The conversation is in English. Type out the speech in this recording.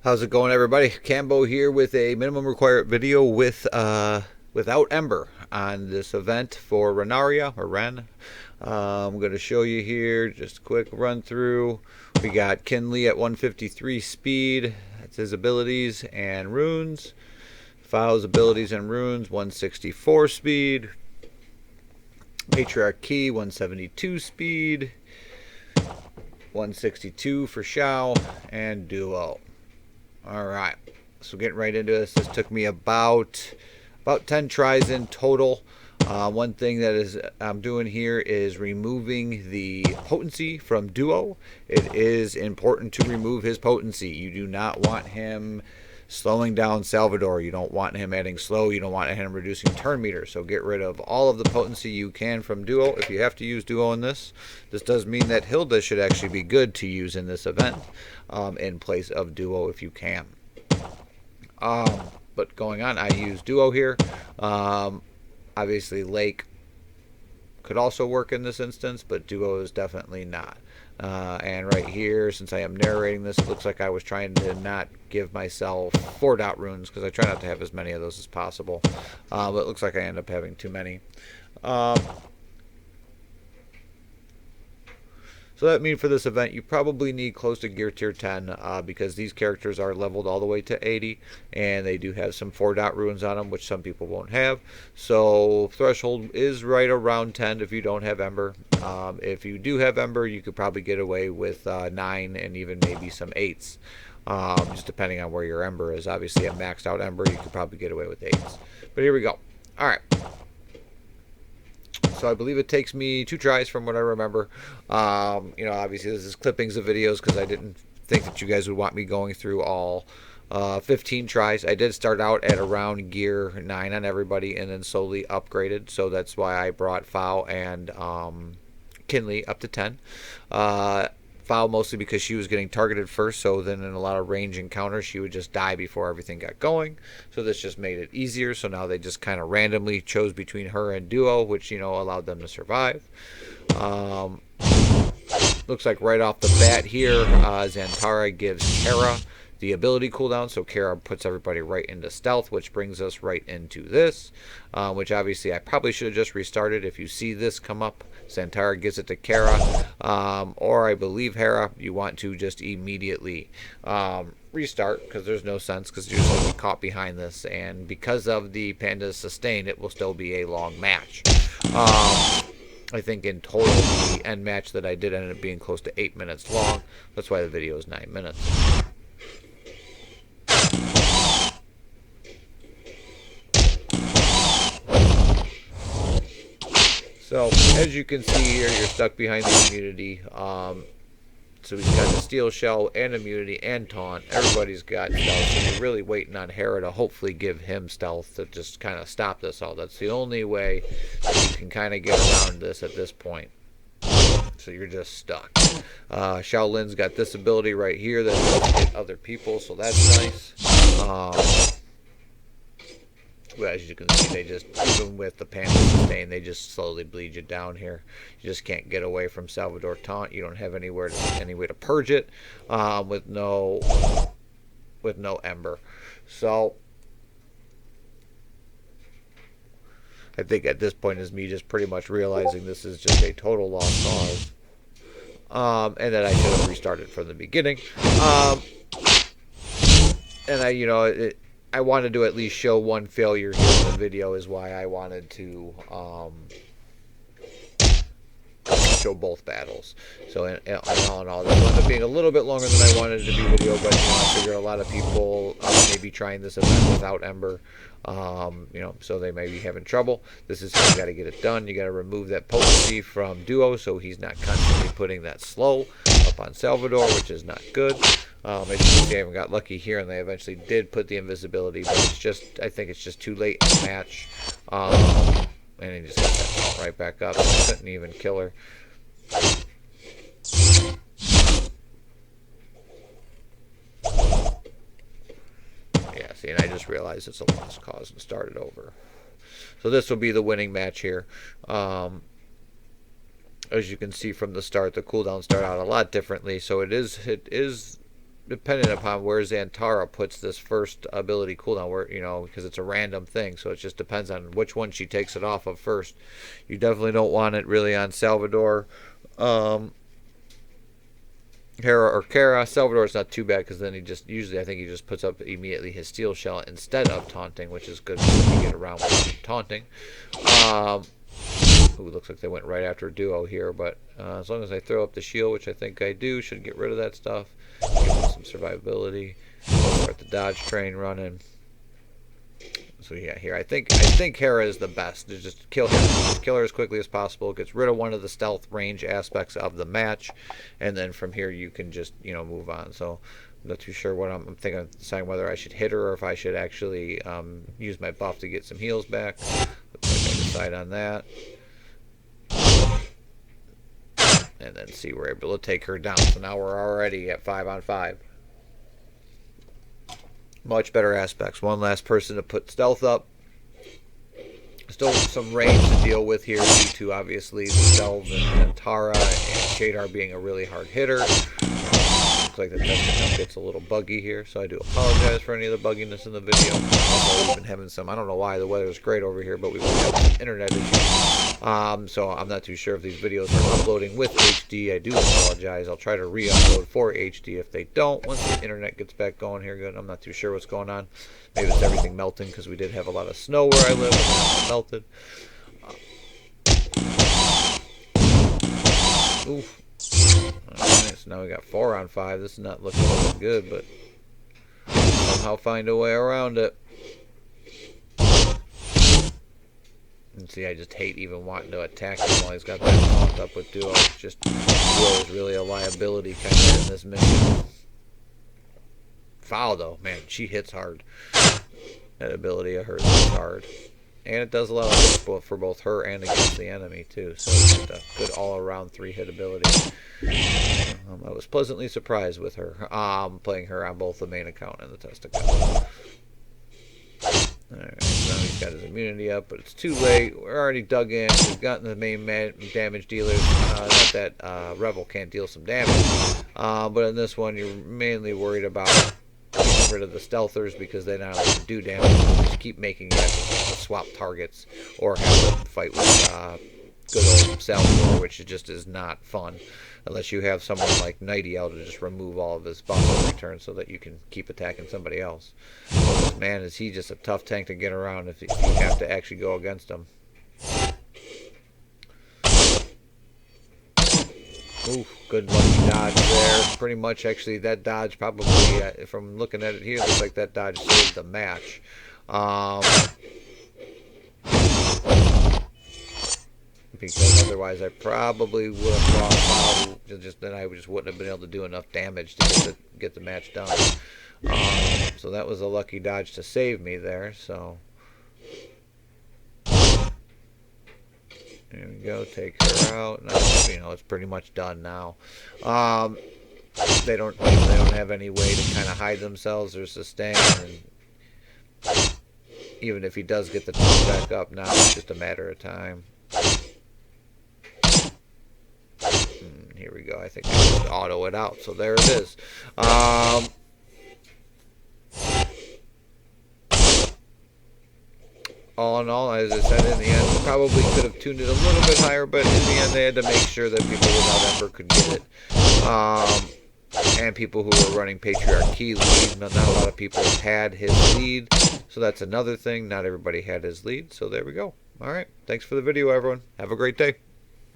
How's it going, everybody? Cambo here with a minimum required video without Ember on this event for Renaria or Ren. I'm going to show you here just a quick run through. We got Kinley at 153 speed. That's his abilities and runes. Files abilities and runes 164 speed. Matriarch Key 172 speed. 162 for Shao and Duo. Alright, so getting right into this. This took me about 10 tries in total. One thing that I'm doing here is removing the potency from Duo. It is important to remove his potency. You do not want him slowing down Salvador. You don't want him adding slow. You don't want him reducing turn meter. So get rid of all of the potency you can from Duo. If you have to use Duo in this, this does mean that Hilda should actually be good to use in this event in place of Duo if you can. But going on, I use Duo here. Obviously, Lake could also work in this instance, but Duo is definitely not. And right here, since I am narrating this, it looks like I was trying to not give myself 4-dot runes because I try not to have as many of those as possible. But it looks like I end up having too many. So that means for this event, you probably need close to gear tier 10 because these characters are leveled all the way to 80, and they do have some 4-dot runes on them, which some people won't have. So threshold is right around 10 if you don't have Ember. If you do have Ember, you could probably get away with 9 and even maybe some 8s. Just depending on where your Ember is. Obviously, a maxed out Ember, you could probably get away with 8s. But here we go. Alright. So I believe it takes me 2 tries from what I remember. Obviously this is clippings of videos because I didn't think that you guys would want me going through all 15 tries. I did start out at around gear 9 on everybody and then slowly upgraded. So that's why I brought Fowl and Kinley up to 10. Foul mostly because she was getting targeted first, so then in a lot of range encounters she would just die before everything got going. So this just made it easier. So now they just kind of randomly chose between her and Duo, which allowed them to survive. Looks like right off the bat here, Zantara gives Kara the ability cooldown, so Kara puts everybody right into stealth, which brings us right into this, which obviously I probably should have just restarted. If you see this come up, Zantara gives it to Kara, or I believe Hera, you want to just immediately restart, because there's no sense, because you're going to be caught behind this, and because of the Panda's sustain, it will still be a long match. I think in total, the end match that I did ended up being close to 8 minutes long. That's why the video is 9 minutes. So, as you can see here, you're stuck behind the immunity. So he's got the steel shell and immunity and taunt. Everybody's got stealth, so you're really waiting on Hera to hopefully give him stealth to just kind of stop this all. That's the only way that you can kind of get around this at this point. So you're just stuck. Shaolin's got this ability right here that lets hit other people, so that's nice. Well, as you can see, they just, even with the Panda sustain, they just slowly bleed you down here. You just can't get away from Salvador taunt. You don't have any way to purge it with no Ember. So I think at this point is me just pretty much realizing this is just a total lost cause, and that I should have restarted from the beginning. And I wanted to at least show one failure here in the video, is why I wanted to show both battles. So all in all, this ended up being a little bit longer than I wanted it to be video, but I figure a lot of people may be trying this event without Ember, so they may be having trouble. This is how you got to get it done. You got to remove that potency from Duo, so he's not constantly putting that slow up on Salvador, which is not good. As you can see, I haven't got lucky here, and they eventually did put the invisibility, but it's just, I think it's just too late in the match. And he just got that taunt right back up. I couldn't even kill her. Yeah, see, and I just realized it's a lost cause and started over. So this will be the winning match here. As you can see from the start, the cooldowns start out a lot differently, so it is dependent upon where Xantara puts this first ability cooldown, where, you know, because it's a random thing, so it just depends on which one she takes it off of first. You definitely don't want it really on Salvador, Hera or Kara. Salvador's not too bad because then he just usually, I think he just puts up immediately his steel shell instead of taunting, which is good because you get around without taunting. Ooh, looks like they went right after duo here, but as long as I throw up the shield, which I think I do, should get rid of that stuff. Give them some survivability. Start the dodge train running. So yeah, here I think Hera is the best. Just kill her. Just kill her as quickly as possible. Gets rid of one of the stealth range aspects of the match, and then from here you can just, you know, move on. So I'm not too sure what I'm thinking of deciding whether I should hit her or if I should actually use my buff to get some heals back. Looks like I decide on that. And then see, we're able to take her down. So now we're already at 5-on-5. Much better aspects. One last person to put stealth up. Still some range to deal with here due to obviously the Stealth and Tara and Shadar being a really hard hitter. Looks like the test account gets a little buggy here, so I do apologize for any of the bugginess in the video. Also, we've been having some, I don't know why, the weather's great over here, but we've been having some internet issues. So I'm not too sure if these videos are uploading with HD. I do apologize. I'll try to re-upload for HD if they don't, once the internet gets back going here good. I'm not too sure what's going on. Maybe it's everything melting because we did have a lot of snow where I live and it melted. Oof. Alright, so now we got 4-on-5. This is not looking good, but somehow find a way around it. And see, I just hate even wanting to attack him while he's got that taunt up with duo. It's just, duo is really a liability kind of in this mission. Foul though, man, she hits hard. That ability of hers is hard. And it does a lot of hits for both her and against the enemy too. So it's just a good all-around 3-hit ability. I was pleasantly surprised with her. Playing her on both the main account and the test account. Alright, so now he's got his immunity up, but it's too late. We're already dug in. We've gotten the main damage dealers. Not that Revel can't deal some damage, but in this one you're mainly worried about getting rid of the stealthers because they not only do damage, but just keep making you have to swap targets or have to fight with good old Salvador, which just is not fun. Unless you have someone like Nighty-Owl to just remove all of his buffs in return so that you can keep attacking somebody else. Man, is he just a tough tank to get around if you have to actually go against him. Oof, good lucky dodge there. Pretty much, actually, that dodge probably, from looking at it here, looks like that dodge saved the match. Because otherwise I probably would have lost Foul, then I just wouldn't have been able to do enough damage to get the match done. So that was a lucky dodge to save me there. So there we go, take her out. Now, you know, it's pretty much done now. They don't have any way to kind of hide themselves or sustain, and even if he does get the taunt back up now, it's just a matter of time. Here we go. I think I just auto it out. So there it is. All in all, as I said, in the end, probably could have tuned it a little bit higher, but in the end, they had to make sure that people without Ember could get it. And people who were running Patriarch Key lead. Not a lot of people had his lead. So that's another thing. Not everybody had his lead. So there we go. All right. Thanks for the video, everyone. Have a great day.